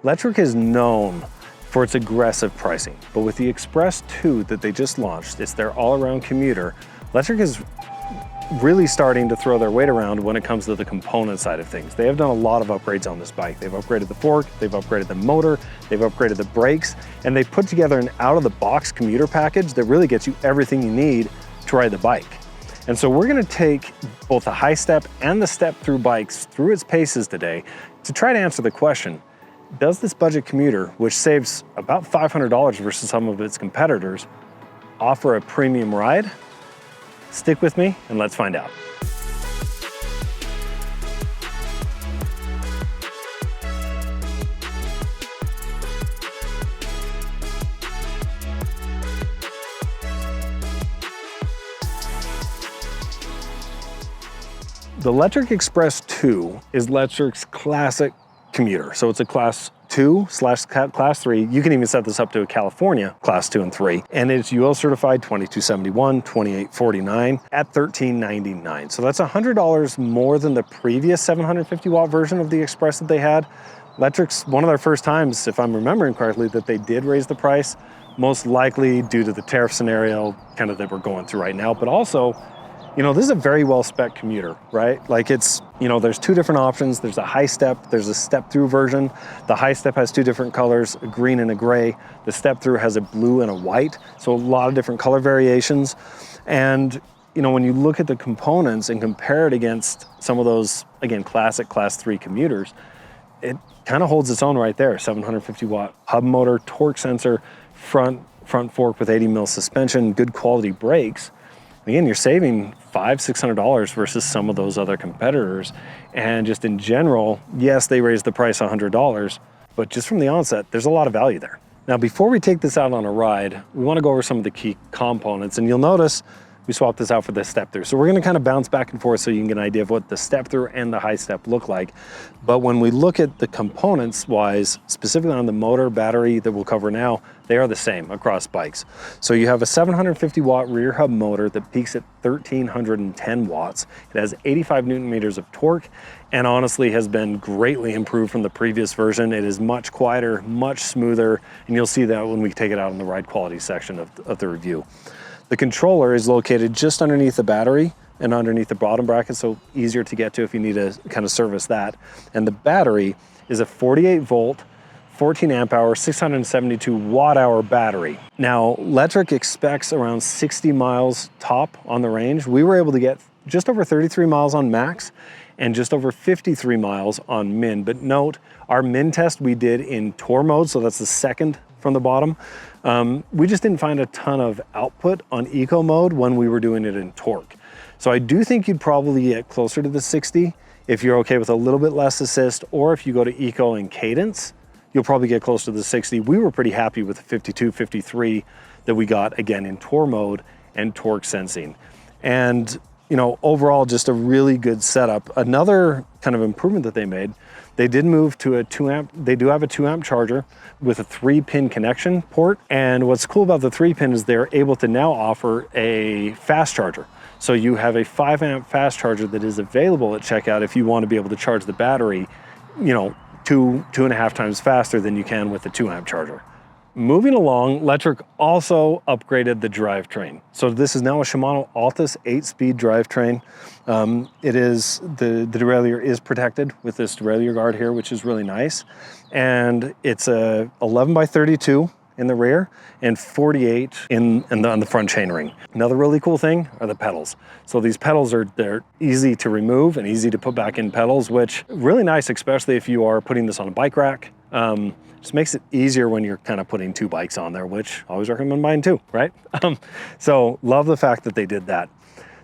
Lectric is known for its aggressive pricing, but with the Express2 that they just launched, it's their all-around commuter. Lectric is really starting to throw their weight around when it comes to the component side of things. They have done a lot of upgrades on this bike. They've upgraded the fork, they've upgraded the motor, they've upgraded the brakes, and they've put together an out-of-the-box commuter package that really gets you everything you need to ride the bike. And so we're gonna take both the high step and the step through bikes through its paces today to try to answer the question, does this budget commuter, which saves about $500 versus some of its competitors, offer a premium ride? Stick with me and let's find out. The Lectric XPress2 is Lectric's classic commuter. So it's a class 2/class 3. You can even set this up to a California class 2 and 3. And it's UL certified 2271, 2849 at $1399. So that's $100 more than the previous 750 watt version of the Express that they had. Lectric's one of their first times, if I'm remembering correctly, that they did raise the price, most likely due to the tariff scenario kind of that we're going through right now, but also, you know, this is a very well-spec commuter, right? Like it's, you know, there's two different options. There's a high step, there's a step through version. The high step has two different colors, a green and a gray. The step through has a blue and a white. So a lot of different color variations. And, you know, when you look at the components and compare it against some of those, again, classic class 3 commuters, it kind of holds its own right there. 750 watt hub motor, torque sensor, front fork with 80 mil suspension, good quality brakes. Again, you're saving $500–600 versus some of those other competitors. And just in general, yes, they raised the price $100, but just from the onset, there's a lot of value there. Now, before we take this out on a ride, we want to go over some of the key components, and you'll notice we swapped this out for the step through. So we're going to kind of bounce back and forth so you can get an idea of what the step through and the high step look like. But when we look at the components wise, specifically on the motor, battery that we'll cover now, they are the same across bikes. So you have a 750 watt rear hub motor that peaks at 1310 watts. It has 85 Newton meters of torque and honestly has been greatly improved from the previous version. It is much quieter, much smoother, and you'll see that when we take it out in the ride quality section of the review. The controller is located just underneath the battery and underneath the bottom bracket, so easier to get to if you need to kind of service that. And the battery is a 48 volt, 14 amp hour, 672 watt hour battery. Now, Lectric expects around 60 miles top on the range. We were able to get just over 33 miles on max and just over 53 miles on min. But note, our min test we did in tour mode, so that's the second from the bottom. We just didn't find a ton of output on eco mode when we were doing it in torque. So I do think you'd probably get closer to the 60 if you're okay with a little bit less assist, or if you go to eco and cadence, you'll probably get close to the 60. We were pretty happy with the 52, 53 that we got again in tour mode and torque sensing. And, you know, overall, just a really good setup. Another kind of improvement that they made, they did move to a 2 amp, they do have a 2 amp charger with a 3-pin connection port. And what's cool about the 3-pin is they're able to now offer a fast charger. So you have a 5 amp fast charger that is available at checkout if you want to be able to charge the battery, you know, 2.5 times faster than you can with the 2 amp charger. Moving along, Lectric also upgraded the drivetrain. So this is now a Shimano Altus 8-speed drivetrain. It is, the derailleur is protected with this derailleur guard here, which is really nice. And it's a 11x32 in the rear and 48 on the front chainring. Another really cool thing are the pedals. So these pedals they're easy to remove and easy to put back in pedals, which really nice, especially if you are putting this on a bike rack. Just makes it easier when you're kind of putting 2 bikes on there, which I always recommend buying 2, right? So love the fact that they did that.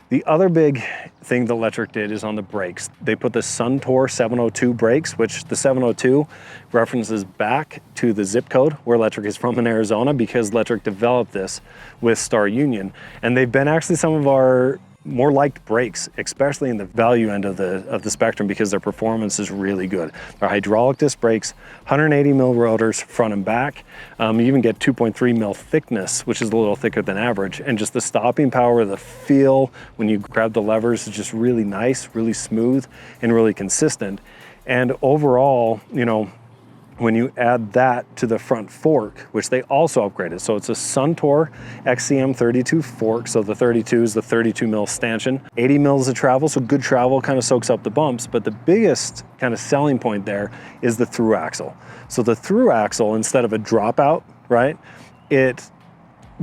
The other big thing that Lectric did is on the brakes. They put the Suntour 702 brakes, which the 702 references back to the zip code where Lectric is from in Arizona, because Lectric developed this with Star Union. And they've been actually some of our more liked brakes, especially in the value end of the spectrum, because their performance is really good. They're hydraulic disc brakes, 180 mil rotors front and back. You even get 2.3 mil thickness, which is a little thicker than average. And just the stopping power, the feel when you grab the levers is just really nice, really smooth, and really consistent. And overall, you know, when you add that to the front fork, which they also upgraded. So it's a Suntour XCM 32 fork. So the 32 is the 32 mil stanchion, 80 mils of travel. So good travel, kind of soaks up the bumps. But the biggest kind of selling point there is the through axle. So the through axle, instead of a dropout, right?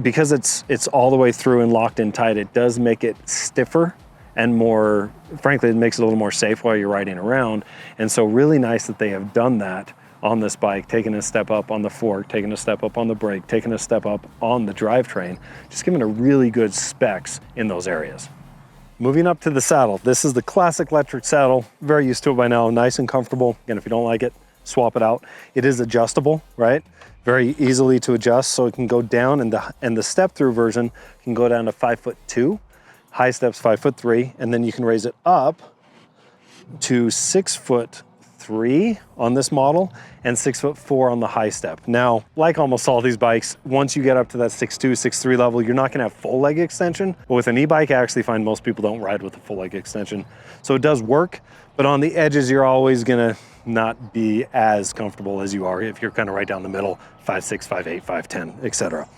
Because it's all the way through and locked in tight, it does make it stiffer and more, frankly, it makes it a little more safe while you're riding around. And so really nice that they have done that on this bike, taking a step up on the fork, taking a step up on the brake, taking a step up on the drivetrain, just giving a really good specs in those areas. Moving up to the saddle. This is the classic Lectric saddle. Very used to it by now, nice and comfortable. Again, if you don't like it, swap it out. It is adjustable, right? Very easily to adjust, so it can go down, and the step-through version can go down to 5'2", high steps 5'3", and then you can raise it up to 6'3" on this model and 6'4" on the high step. Now, like almost all these bikes, once you get up to that 6'2", 6'3" level, you're not gonna have full leg extension, but with an e-bike, I actually find most people don't ride with a full leg extension. So it does work, but on the edges, you're always gonna not be as comfortable as you are if you're kind of right down the middle, 5'6", 5'8", 5'10", etc.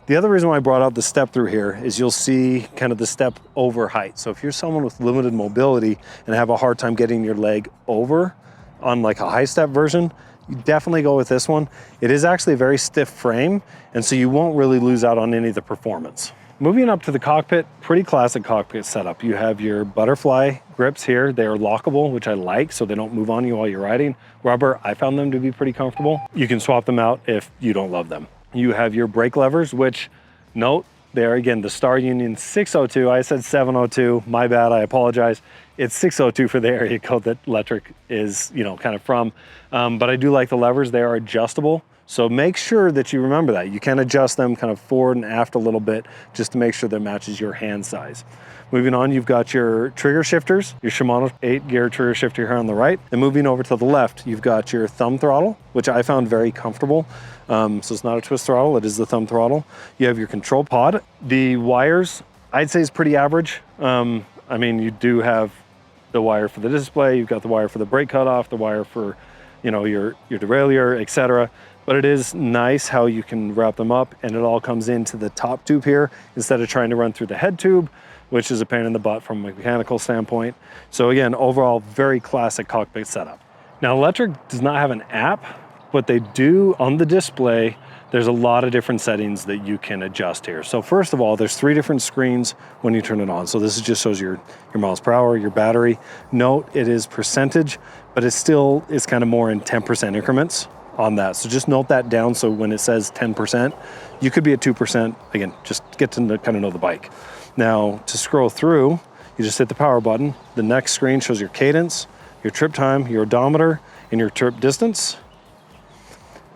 The other reason why I brought out the step through here is you'll see kind of the step over height. So if you're someone with limited mobility and have a hard time getting your leg over on like a high step version, you definitely go with this one. It is actually a very stiff frame, and so you won't really lose out on any of the performance. Moving up to the cockpit, pretty classic cockpit setup. You have your butterfly grips here. They are lockable, which I like, so they don't move on you while you're riding. Rubber, I found them to be pretty comfortable. You can swap them out if you don't love them. You have your brake levers, which, note, they are again the Star Union 602. I said 702, my bad, I apologize. It's 602 for the area code that Lectric is, kind of from. But I do like the levers, they are adjustable. So make sure that you remember that. You can adjust them kind of forward and aft a little bit just to make sure that matches your hand size. Moving on, you've got your trigger shifters, your Shimano 8-gear trigger shifter here on the right. And moving over to the left, you've got your thumb throttle, which I found very comfortable. So it's not a twist throttle, it is the thumb throttle. You have your control pod. The wires, I'd say is pretty average. You do have the wire for the display, you've got the wire for the brake cutoff, the wire for, your derailleur, etc. But it is nice how you can wrap them up and it all comes into the top tube here instead of trying to run through the head tube, which is a pain in the butt from a mechanical standpoint. So again, overall, very classic cockpit setup. Now, Lectric does not have an app, but they do on the display, there's a lot of different settings that you can adjust here. So first of all, there's 3 different screens when you turn it on. So this just shows your miles per hour, your battery. Note, it is percentage, but it still is kind of more in 10% increments on that. So just note that down. So when it says 10%, you could be at 2%. Again, just get to kind of know the bike. Now to scroll through, you just hit the power button. The next screen shows your cadence, your trip time, your odometer, and your trip distance.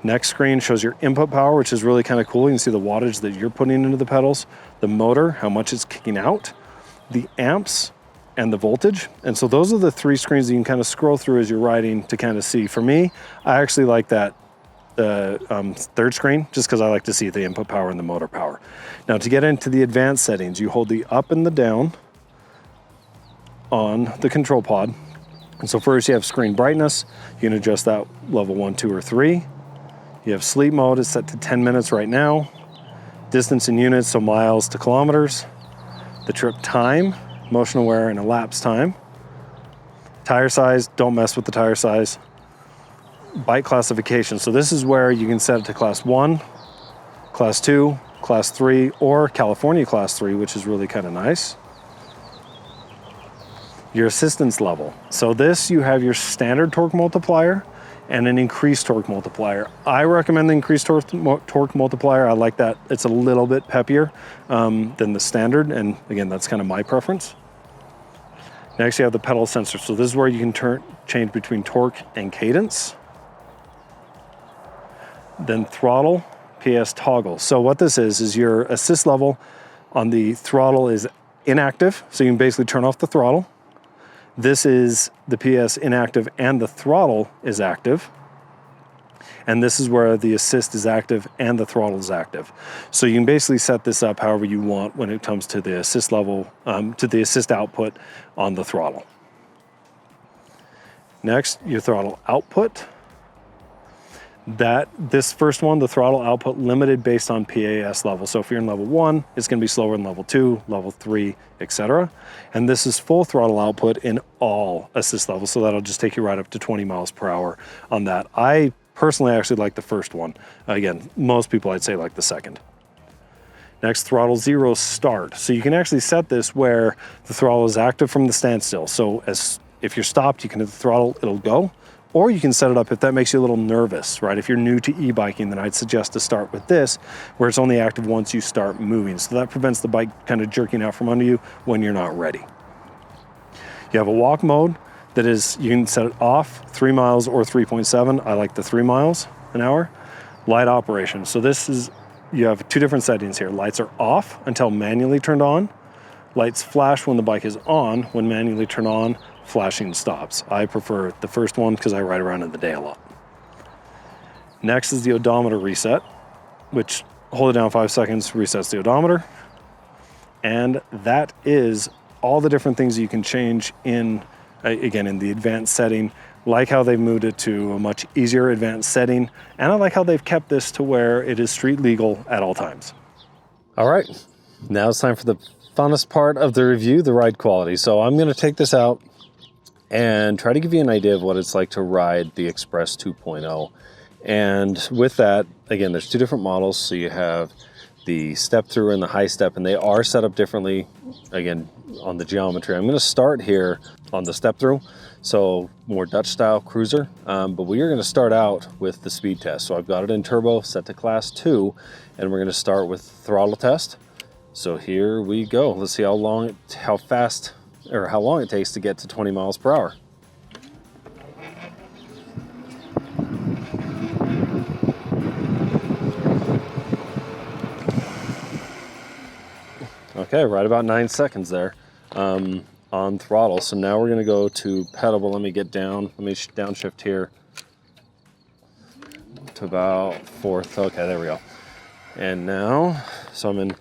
Next screen shows your input power, which is really kind of cool. You can see the wattage that you're putting into the pedals, the motor, how much it's kicking out, the amps, and the voltage. And so those are the 3 screens that you can kind of scroll through as you're riding to kind of see. For me, I actually like that third screen just because I like to see the input power and the motor power. Now to get into the advanced settings, you hold the up and the down on the control pod. And so first you have screen brightness. You can adjust that level 1, 2, or 3. You have sleep mode, it's set to 10 minutes right now. Distance in units, so miles to kilometers. The trip time, motion aware and elapsed time. Tire size, don't mess with the tire size. Bike classification, so this is where you can set it to class 1, class 2, class 3, or California class 3, which is really kind of nice. Your assistance level. So this, you have your standard torque multiplier and an increased torque multiplier. I recommend the increased torque multiplier. I like that. It's a little bit peppier than the standard. And again, that's kind of my preference. Next, you have the pedal sensor. So this is where you can change between torque and cadence. Then throttle, PS toggle. So what this is your assist level on the throttle is inactive. So you can basically turn off the throttle. This is the PS inactive and the throttle is active. And this is where the assist is active and the throttle is active. So you can basically set this up however you want when it comes to the assist level, to the assist output on the throttle. Next, your throttle output. This first one, the throttle output limited based on PAS level. So if you're in level 1, it's going to be slower than level 2, level 3, etc. And this is full throttle output in all assist levels. So that'll just take you right up to 20 miles per hour on that. I personally actually like the first one. Again, most people I'd say like the second. Next, throttle 0 start. So you can actually set this where the throttle is active from the standstill. So if you're stopped, you can hit the throttle, it'll go. Or you can set it up if that makes you a little nervous, right? If you're new to e-biking, then I'd suggest to start with this, where it's only active once you start moving. So that prevents the bike kind of jerking out from under you when you're not ready. You have a walk mode that is, you can set it off 3 miles or 3.7. I like the 3 miles an hour. Light operation. So this is, you have 2 different settings here. Lights are off until manually turned on. Lights flash when the bike is on. When manually turned on, flashing stops. I prefer the first one because I ride around in the day a lot. Next is the odometer reset, which hold it down 5 seconds, resets the odometer. And that is all the different things you can change in, again, in the advanced setting. Like how they've moved it to a much easier advanced setting. And I like how they've kept this to where it is street legal at all times. All right, now it's time for the funnest part of the review, the ride quality. So I'm gonna take this out and try to give you an idea of what it's like to ride the Express 2.0. And with that, again, there's 2 different models. So you have the step through and the high step, and they are set up differently, again, on the geometry. I'm gonna start here on the step through, so more Dutch style cruiser, but we are gonna start out with the speed test. So I've got it in turbo, set to class 2, and we're gonna start with throttle test. So here we go. Let's see how long it takes to get to 20 miles per hour. Okay, right about 9 seconds there on throttle. So now we're gonna go to pedal, but let me downshift here to about 4th. Okay, there we go. And now, so I'm in,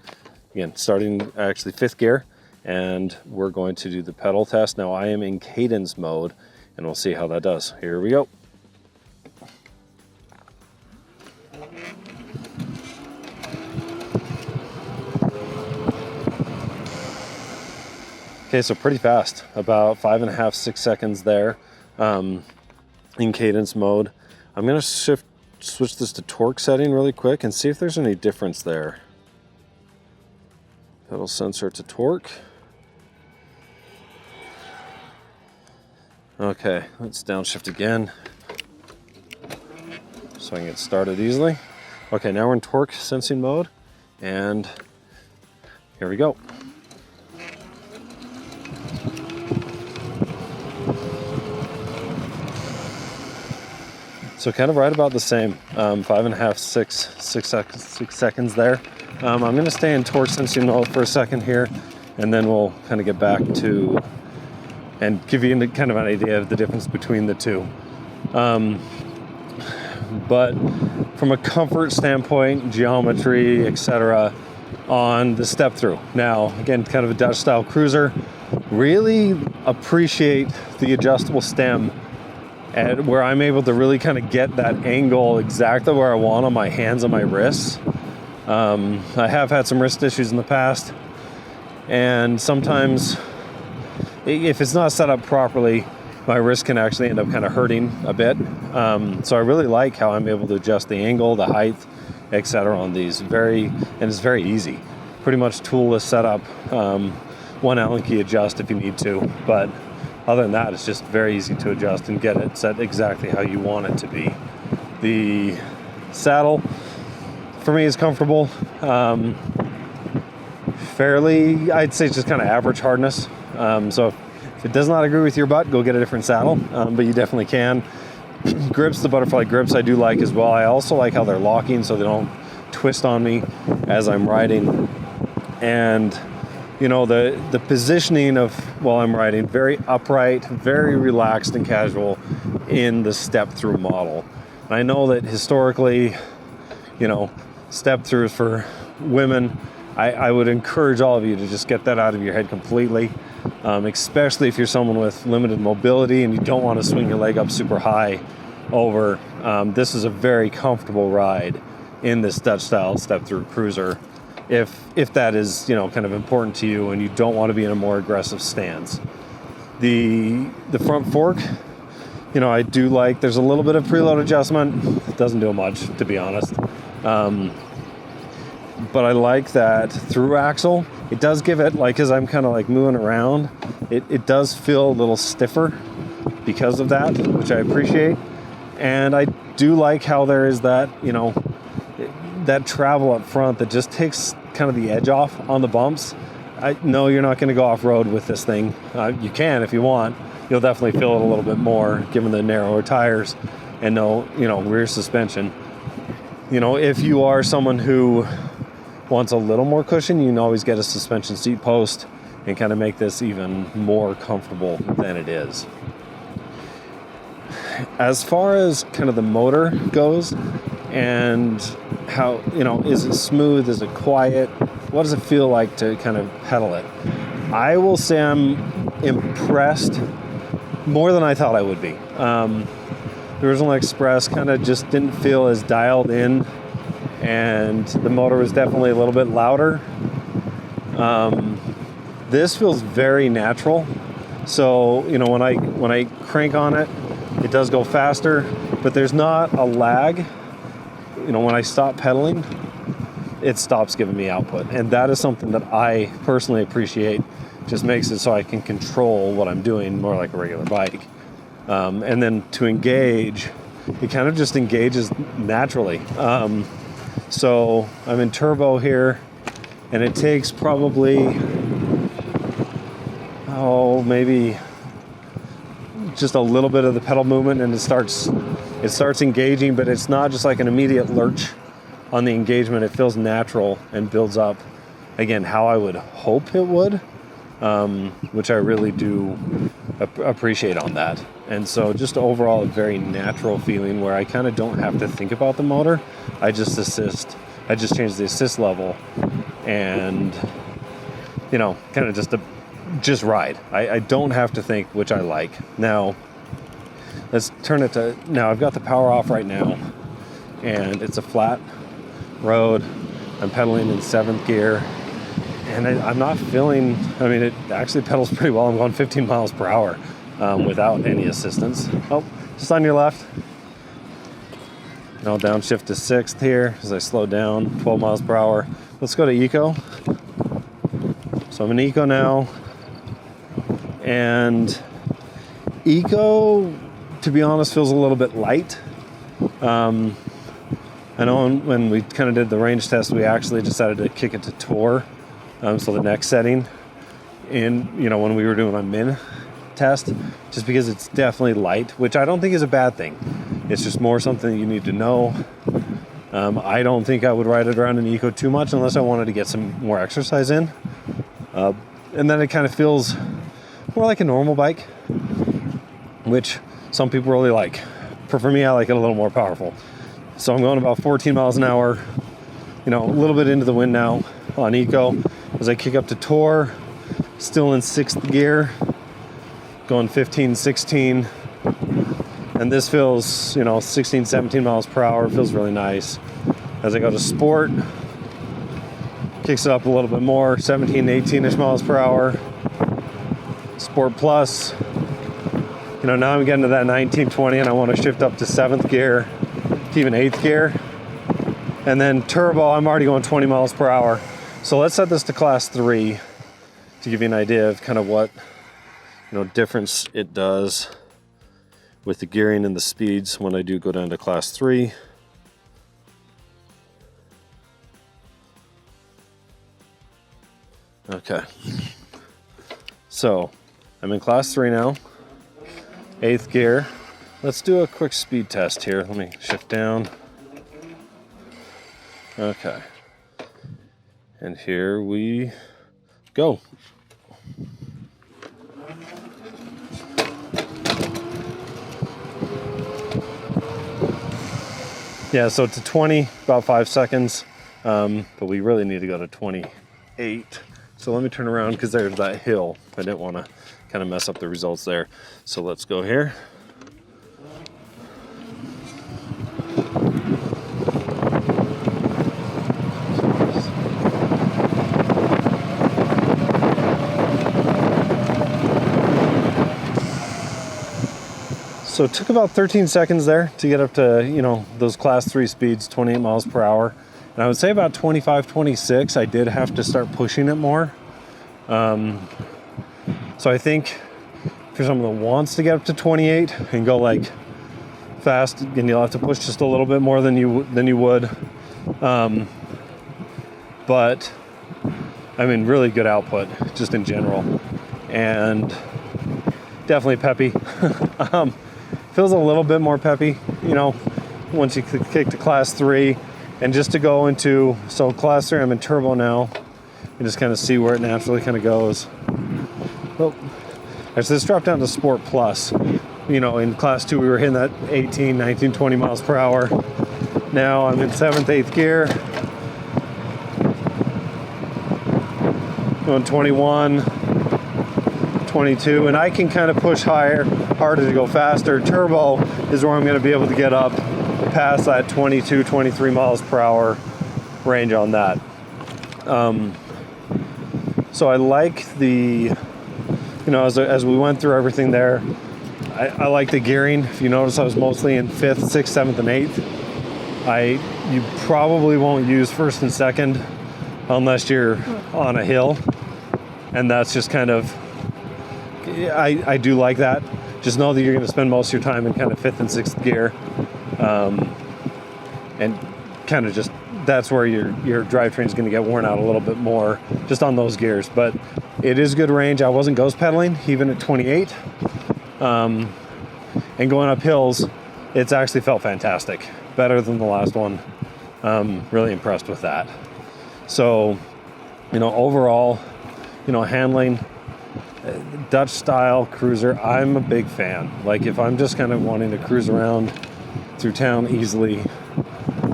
again, starting actually 5th gear, and we're going to do the pedal test. Now I am in cadence mode, and we'll see how that does. Here we go. Okay, so pretty fast, about 5.5, 6 seconds there in cadence mode. I'm gonna switch this to torque setting really quick and see if there's any difference there. Pedal sensor to torque. Okay, let's downshift again so I can get started easily. Okay, now we're in torque sensing mode, and here we go. So kind of right about the same, 5.5, 6 seconds there. I'm gonna stay in torque sensing mode for a second here, and then we'll kind of get back to and give you kind of an idea of the difference between the two. But from a comfort standpoint, geometry, etc., on the step through. Now, again, kind of a Dutch style cruiser. Really appreciate the adjustable stem, and where I'm able to really kind of get that angle exactly where I want on my hands and my wrists. I have had some wrist issues in the past, and sometimes if it's not set up properly, my wrist can actually end up kind of hurting a bit. So I really like how I'm able to adjust the angle, the height, etc. on these. And it's very easy. Pretty much toolless setup. One Allen key adjust if you need to, but other than that, it's just very easy to adjust and get it set exactly how you want it to be. The saddle, for me, is comfortable. Fairly, I'd say it's just kind of average hardness. So if it does not agree with your butt, go get a different saddle, but you definitely can. Grips, the butterfly grips I do like as well. I also like how they're locking so they don't twist on me as I'm riding. And you know, the positioning of while I'm riding, very upright, very relaxed and casual in the step through model. And I know that historically, you know, step throughs for women, I would encourage all of you to just get that out of your head completely, especially if you're someone with limited mobility and you don't want to swing your leg up super high over. This is a very comfortable ride in this Dutch style step through cruiser. If that is, you know, kind of important to you and you don't want to be in a more aggressive stance. The front fork, you know, I do like, there's a little bit of preload adjustment. It doesn't do much, to be honest. But I like that through axle. It does give it, like, as I'm kind of like moving around, it does feel a little stiffer because of that, which I appreciate. And I do like how there is that, you know, that travel up front that just takes kind of the edge off on the bumps. I know you're not going to go off-road with this thing. You can if you want. You'll definitely feel it a little bit more given the narrower tires and no, you know, rear suspension. You know, if you are someone who wants a little more cushion, you can always get a suspension seat post and kind of make this even more comfortable than it is. As far as kind of the motor goes and how, you know, is it smooth? Is it quiet? What does it feel like to kind of pedal it? I will say I'm impressed more than I thought I would be. The original Express kind of just didn't feel as dialed in, and the motor was definitely a little bit louder. This feels very natural. So, you know, when I crank on it, it does go faster, but there's not a lag. You know, when I stop pedaling, it stops giving me output. And that is something that I personally appreciate. Just makes it so I can control what I'm doing more like a regular bike. And then to engage, it kind of just engages naturally. So I'm in turbo here, and it takes probably, maybe just a little bit of the pedal movement, and it starts engaging, but it's not just like an immediate lurch on the engagement. It feels natural and builds up, again, how I would hope it would, which I really do appreciate on that. And so just overall a very natural feeling where I kind of don't have to think about the motor. I just change the assist level and, you know, kind of just ride. I don't have to think, which I like. Now, let's turn it to, now I've got the power off right now, and it's a flat road. I'm pedaling in 7th gear, and I'm not feeling, I mean, it actually pedals pretty well. I'm going 15 miles per hour without any assistance. Oh, just on your left. Now downshift to 6th here as I slow down, 12 miles per hour. Let's go to Eco. So I'm in Eco now. And Eco, to be honest, feels a little bit light. I know when we kind of did the range test, we actually decided to kick it to Tour. So the next setting, in, you know, when we were doing a min test, just because it's definitely light, which I don't think is a bad thing. It's just more something that you need to know. I don't think I would ride it around in Eco too much unless I wanted to get some more exercise in. And then it kind of feels more like a normal bike, which some people really like. For me, I like it a little more powerful. So I'm going about 14 miles an hour, you know, a little bit into the wind now on Eco. As I kick up to Tour, still in 6th gear, going 15, 16. And this feels, you know, 16, 17 miles per hour. Feels really nice. As I go to Sport, kicks it up a little bit more, 17, 18-ish miles per hour. Sport Plus, you know, now I'm getting to that 19, 20, and I want to shift up to 7th gear, to even 8th gear. And then Turbo, I'm already going 20 miles per hour. So let's set this to class 3 to give you an idea of kind of what, you know, difference it does with the gearing and the speeds when I do go down to class 3. Okay. So I'm in class 3 now, 8th gear. Let's do a quick speed test here. Let me shift down. Okay. And here we go. Yeah, so to 20, about 5 seconds, but we really need to go to 28. So let me turn around because there's that hill. I didn't want to kind of mess up the results there. So let's go here. So it took about 13 seconds there to get up to, you know, those class 3 speeds, 28 miles per hour. And I would say about 25, 26, I did have to start pushing it more. So I think for someone that wants to get up to 28 and go like fast, and you'll have to push just a little bit more than you would. But I mean, really good output just in general, and definitely peppy. Feels a little bit more peppy, you know, once you kick to class 3, and just to go into, so class 3, I'm in turbo now. You just kind of see where it naturally kind of goes. Oh, so let's drop down to Sport Plus. You know, in class 2, we were hitting that 18, 19, 20 miles per hour. Now I'm in 7th, 8th gear. Going 21, 22, and I can kind of push harder to go faster. Turbo is where I'm going to be able to get up past that 22, 23 miles per hour range on that. So I like the, you know, as we went through everything there, I like the gearing. If you notice, I was mostly in 5th, 6th, 7th, and 8th. You probably won't use 1st and 2nd unless you're on a hill, and that's just kind of, I do like that. Just know that you're going to spend most of your time in kind of 5th and 6th gear, and kind of just, that's where your drivetrain is going to get worn out a little bit more just on those gears. But it is good range. I wasn't ghost pedaling even at 28, and going up hills, it's actually felt fantastic, better than the last one. Really impressed with that. So, you know, overall, you know, handling, Dutch style cruiser, I'm a big fan. Like, if I'm just kind of wanting to cruise around through town easily,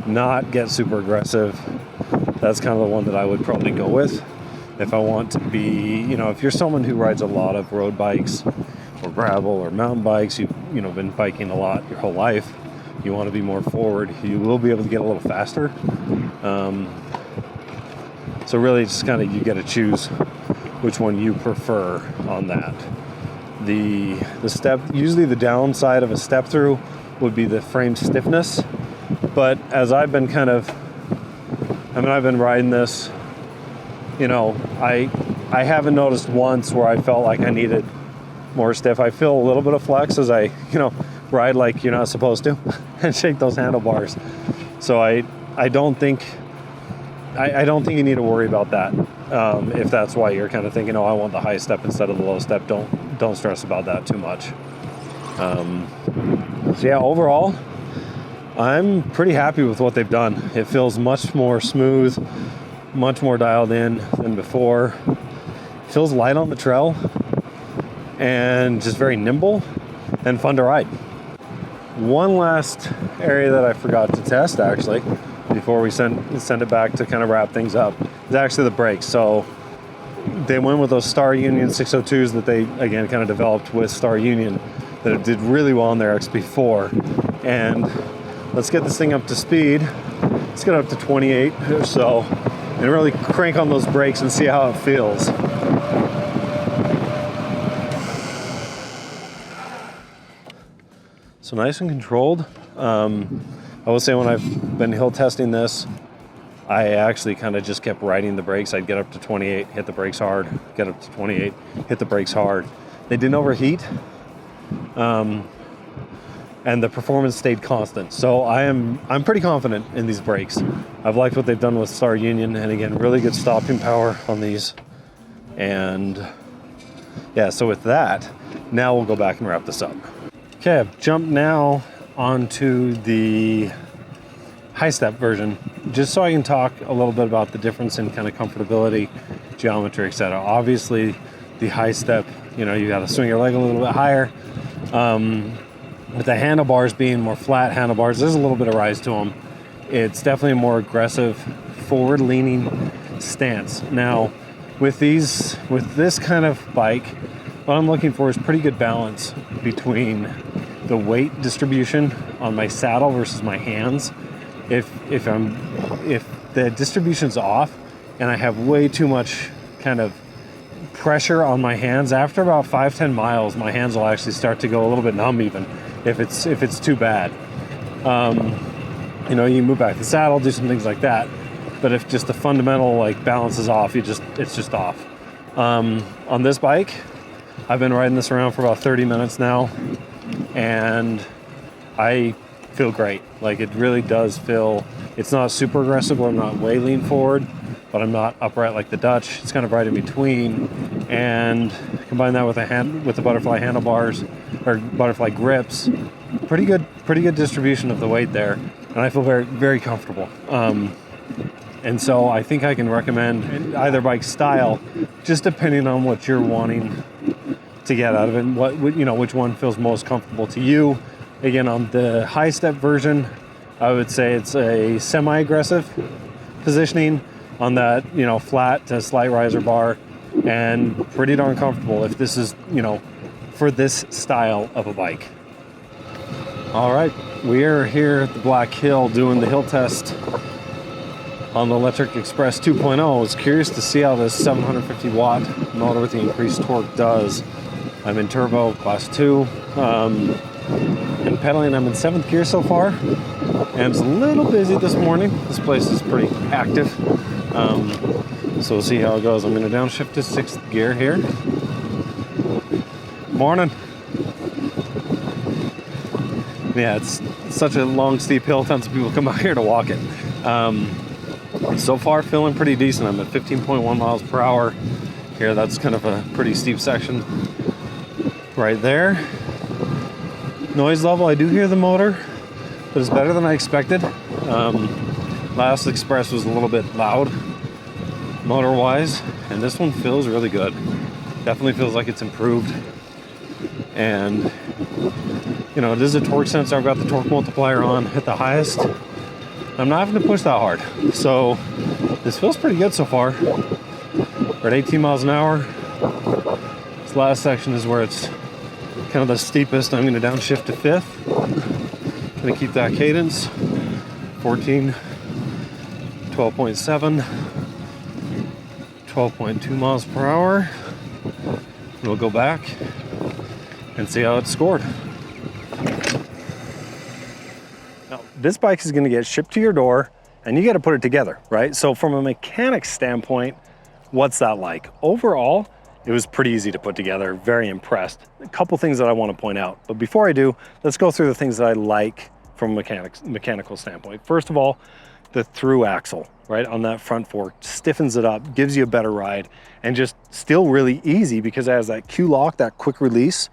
not get super aggressive, that's kind of the one that I would probably go with. If I want to be, you know, if you're someone who rides a lot of road bikes or gravel or mountain bikes, you've, you know, been biking a lot your whole life, you want to be more forward, you will be able to get a little faster. So really, it's just kind of, you got to choose which one you prefer on that. The step, usually the downside of a step through would be the frame stiffness. But as I've been kind of, I've been riding this, you know, I haven't noticed once where I felt like I needed more stiff. I feel a little bit of flex as I, you know, ride like you're not supposed to and shake those handlebars. So I don't think you need to worry about that. If that's why you're kind of thinking, oh, I want the high step instead of the low step, don't stress about that too much. So yeah, overall, I'm pretty happy with what they've done. It feels much more smooth, much more dialed in than before. It feels light on the trail and just very nimble and fun to ride. One last area that I forgot to test, actually, before we send it back to kind of wrap things up, is actually the brakes. So they went with those Star Union 602s that they, again, kind of developed with Star Union, that it did really well on their XP4. And let's get this thing up to speed. Let's get up to 28 or so and really crank on those brakes and see how it feels. So nice and controlled. I will say, when I've been hill testing this, I actually kind of just kept riding the brakes. I'd get up to 28, hit the brakes hard, get up to 28, hit the brakes hard. They didn't overheat, and the performance stayed constant. So I'm pretty confident in these brakes. I've liked what they've done with Star Union, and again, really good stopping power on these. And yeah, so with that, now we'll go back and wrap this up. Okay, I've jumped now onto the high step version, just so I can talk a little bit about the difference in kind of comfortability, geometry, etc. Obviously, the high step, you know, you got to swing your leg a little bit higher. With the handlebars being more flat handlebars, there's a little bit of rise to them. It's definitely a more aggressive, forward-leaning stance. Now, with this kind of bike, what I'm looking for is pretty good balance between the weight distribution on my saddle versus my hands. If the distribution's off and I have way too much kind of pressure on my hands. After about 5-10 miles, my hands will actually start to go a little bit numb, even if it's too bad. You know, you can move back to the saddle, do some things like that, but if just the fundamental like balance is off, it's just off. On this bike, I've been riding this around for about 30 minutes now, and I feel great. Like, it really does feel, it's not super aggressive where I'm not way lean forward, but I'm not upright like the Dutch. It's kind of right in between, and combine that with the butterfly handlebars or butterfly grips. Pretty good distribution of the weight there, and I feel very, very comfortable. And so I think I can recommend either bike style, just depending on what you're wanting to get out of it, and which one feels most comfortable to you. Again, on the high step version, I would say it's a semi-aggressive positioning on that, flat to slight riser bar, and pretty darn comfortable if this is, for this style of a bike. All right, we are here at the Black Hill doing the hill test on the Lectric Express 2.0. I was curious to see how this 750 watt motor with the increased torque does. I'm in turbo class 2, and pedaling, I'm in 7th gear so far, and it's a little busy this morning. This place is pretty active, so we'll see how it goes. I'm going to downshift to 6th gear here. Morning. Yeah, it's such a long, steep hill. Tons of people come out here to walk it. So far, feeling pretty decent. I'm at 15.1 miles per hour here. That's kind of a pretty steep section right there. Noise level, I do hear the motor, but it's better than I expected. Last Express was a little bit loud motor-wise, and this one feels really good. Definitely feels like it's improved. And, it is a torque sensor. I've got the torque multiplier on at the highest. I'm not having to push that hard. So this feels pretty good so far. We're at 18 miles an hour. This last section is where it's kind of the steepest. I'm going to downshift to 5th. Going to keep that cadence. 14, 12.7, 12.2 miles per hour. We'll go back and see how it's scored. Now, this bike is going to get shipped to your door, and you got to put it together, right? So from a mechanics standpoint, what's that like? Overall, it was pretty easy to put together. Very impressed. A couple things that I want to point out, but before I do, let's go through the things that I like from a mechanical standpoint. First of all, the through axle, right, on that front fork stiffens it up, gives you a better ride, and just still really easy because it has that Q-lock, that quick release.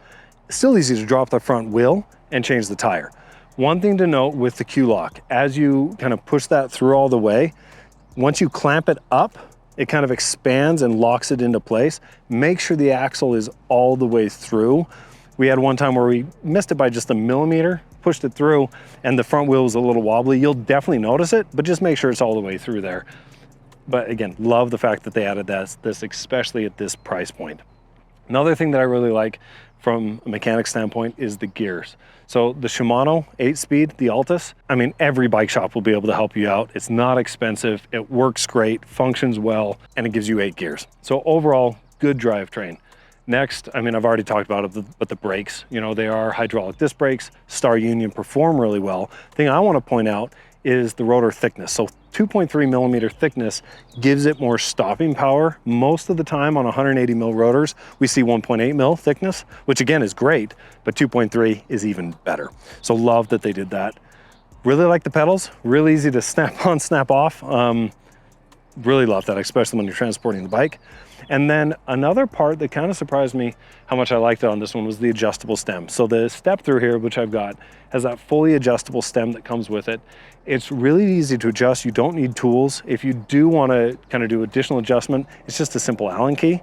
Still easy to drop the front wheel and change the tire. One thing to note with the Q-lock, as you kind of push that through all the way, once you clamp it up, it kind of expands and locks it into place. Make sure the axle is all the way through. We had one time where we missed it by just a millimeter, pushed it through, and the front wheel was a little wobbly. You'll definitely notice it, but just make sure it's all the way through there. But again, love the fact that they added this, especially at this price point. Another thing that I really like from a mechanic standpoint is the gears. So the Shimano 8-speed, the Altus, I mean, every bike shop will be able to help you out. It's not expensive, it works great, functions well, and it gives you 8 gears. So overall, good drivetrain. Next, I mean, I've already talked about it, but the brakes, they are hydraulic disc brakes. Star Union perform really well. The thing I want to point out is the rotor thickness. So 2.3 millimeter thickness gives it more stopping power. Most of the time on 180 mil rotors, we see 1.8 mil thickness, which again is great, but 2.3 is even better. So love that they did that. Really like the pedals, really easy to snap on, snap off. Really love that, especially when you're transporting the bike. And then another part that kind of surprised me how much I liked it on this one was the adjustable stem. So the step through here, which I've got, has that fully adjustable stem that comes with it. It's really easy to adjust. You don't need tools. If you do want to kind of do additional adjustment, it's just a simple Allen key.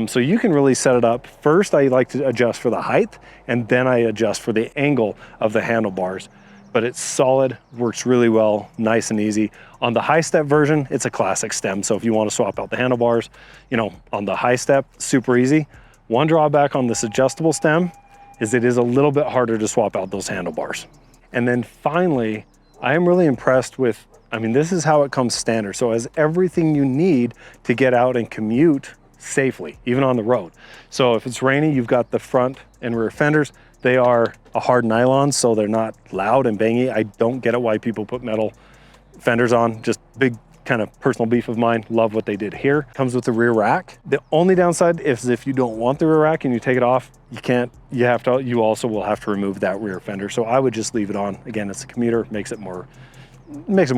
So you can really set it up. First, I like to adjust for the height, and then I adjust for the angle of the handlebars. But it's solid, works really well, nice and easy. On the high step version, it's a classic stem. So if you want to swap out the handlebars, on the high step, super easy. One drawback on this adjustable stem is it is a little bit harder to swap out those handlebars. And then finally, I am really impressed with, this is how it comes standard. So it has everything you need to get out and commute safely, even on the road. So if it's rainy, you've got the front and rear fenders. They are a hard nylon, so they're not loud and bangy. I don't get it why people put metal fenders on. Just big kind of personal beef of mine. Love what they did here. Comes with the rear rack. The only downside is if you don't want the rear rack and you take it off, you also will have to remove that rear fender. So I would just leave it on. Again, it's a commuter, makes it more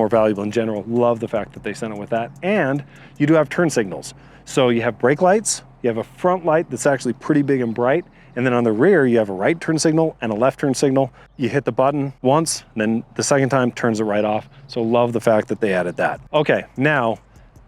valuable in general. Love the fact that they sent it with that. And you do have turn signals. So you have brake lights, you have a front light that's actually pretty big and bright. And then on the rear, you have a right turn signal and a left turn signal. You hit the button once, then the second time turns it right off. So love the fact that they added that. Okay, now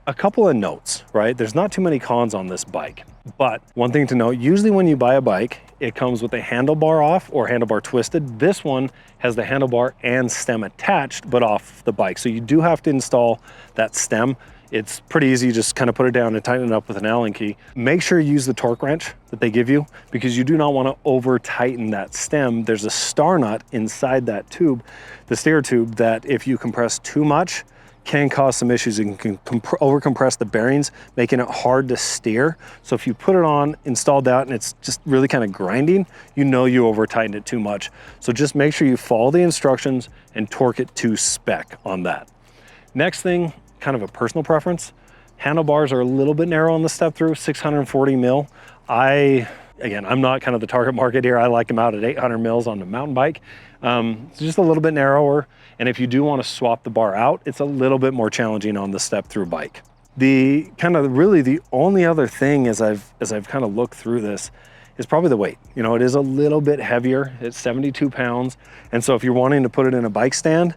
a couple of notes, right? There's not too many cons on this bike, but one thing to note, usually when you buy a bike, it comes with a handlebar off or handlebar twisted. This one has the handlebar and stem attached, but off the bike. So you do have to install that stem. It's pretty easy, just kind of put it down and tighten it up with an Allen key. Make sure you use the torque wrench that they give you because you do not want to over tighten that stem. There's a star nut inside that tube, the steer tube, that if you compress too much, can cause some issues. You can over compress the bearings, making it hard to steer. So if you put it on, installed that, and it's just really kind of grinding, you know you over tightened it too much. So just make sure you follow the instructions and torque it to spec on that. Next thing, kind of a personal preference. Handlebars are a little bit narrow on the step through, 640 mil. Again, I'm not kind of the target market here. I like them out at 800 mils on the mountain bike. It's just a little bit narrower. And if you do want to swap the bar out, it's a little bit more challenging on the step through bike. The only other thing as I've kind of looked through this is probably the weight. You know, it is a little bit heavier. It's 72 pounds. And so if you're wanting to put it in a bike stand,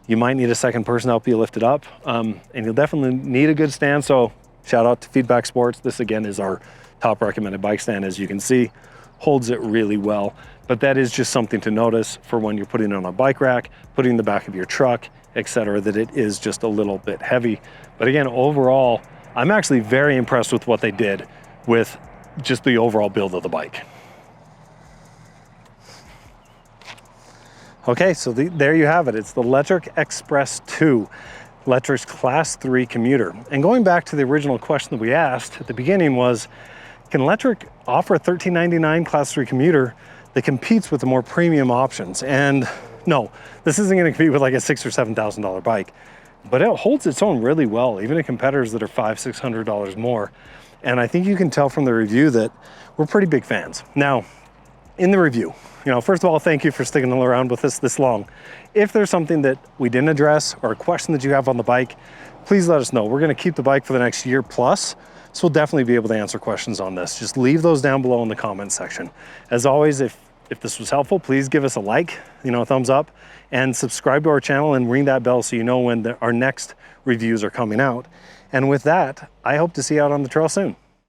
you might need a second person to help you lift it up. And you'll definitely need a good stand. So shout out to Feedback Sports. This again is our top recommended bike stand. As you can see, holds it really well. But that is just something to notice for when you're putting it on a bike rack, putting it in the back of your truck, etc., that it is just a little bit heavy. But again, overall, I'm actually very impressed with what they did with just the overall build of the bike. Okay, so there you have it. It's the Lectric XPress2, Lectric's Class 3 commuter. And going back to the original question that we asked at the beginning was, can Lectric offer a $13.99 Class 3 commuter that competes with the more premium options? And no, this isn't gonna compete with like a $6,000 or $7,000 bike, but it holds its own really well, even at competitors that are $500, $600 more. And I think you can tell from the review that we're pretty big fans. Now, in the review, first of all, thank you for sticking around with us this long. If there's something that we didn't address or a question that you have on the bike, please let us know. We're gonna keep the bike for the next year plus, so we'll definitely be able to answer questions on this. Just leave those down below in the comment section. As always, if this was helpful, please give us a like, a thumbs up, and subscribe to our channel and ring that bell so you know when our next reviews are coming out. And with that, I hope to see you out on the trail soon.